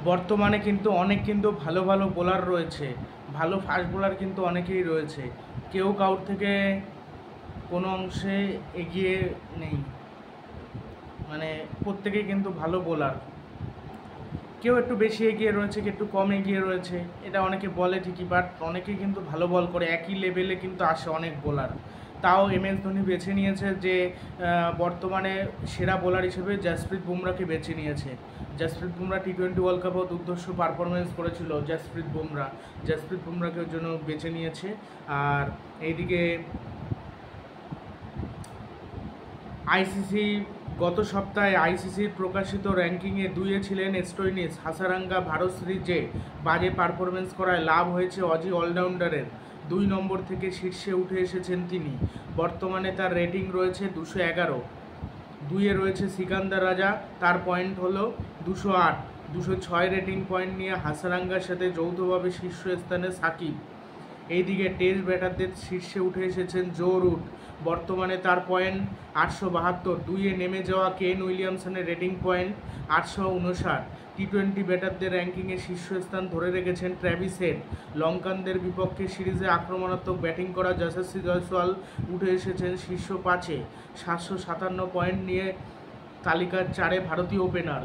বর্তমানে কিন্তু অনেক ভালো ভালো বোলার রয়েছে, ভালো ফাস্ট বোলার কিন্তু অনেকেই রয়েছে, কেউ কারোর থেকে কোনো অংশে এগিয়ে নেই, মানে প্রত্যেকেই কিন্তু ভালো বোলার। কেউ একটু বেশি এগিয়ে রয়েছে, কেউ একটু কম এগিয়ে রয়েছে, এটা অনেকে বলে ঠিকই, বাট অনেকেই কিন্তু ভালো বল করে, একই লেভেলে কিন্তু আসে অনেক বোলার। তাও MS ধোনি বেছে নিয়েছে যে বর্তমানে সেরা বোলার হিসেবে জসপ্রীত বুমরাকে বেছে নিয়েছে। জসপ্রীত বুমরা T20 ওয়ার্ল্ড কাপেও দুর্ধর্ষ পারফরমেন্স করেছিল। জসপ্রীত বুমরাকে ওর জন্য বেছে নিয়েছে। আর এইদিকে আইসিসি গত সপ্তাহে আইসিসির প্রকাশিত র্যাঙ্কিংয়ে 2-এ ছিলেন স্টোইনিস। হাসারাঙ্গা ভারত সিরিজে বাজে পারফরমেন্স করায় লাভ হয়েছে অজি অলরাউন্ডারের। 2 নম্বর থেকে শীর্ষে উঠে এসেছেন তিনি। বর্তমানে তার রেটিং রয়েছে 211। 2-এ রয়েছে সিকান্দার রাজা, তার পয়েন্ট হলো 208। 206 রেটিং পয়েন্ট নিয়ে হাসারাঙ্গার সাথে যৌথভাবে শীর্ষস্থানে সাকিব। এইদিকে টেস্ট ব্যাটারদের শীর্ষে উঠে এসেছেন জো রুট। বর্তমানে তার পয়েন্ট 872। 2-এ নেমে যাওয়া কেন উইলিয়ামসনের রেটিং পয়েন্ট 859। T20 ব্যাটারদের র্যাঙ্কিংয়ে শীর্ষস্থান ধরে রেখেছেন ট্র্যাভিস হেড। লঙ্কানদের বিপক্ষে সিরিজে আক্রমণাত্মক ব্যাটিং করা যশস্বী জয়সওয়াল উঠে এসেছেন শীর্ষ 5-এ 757 পয়েন্ট নিয়ে। তালিকার 4-এ ভারতীয় ওপেনার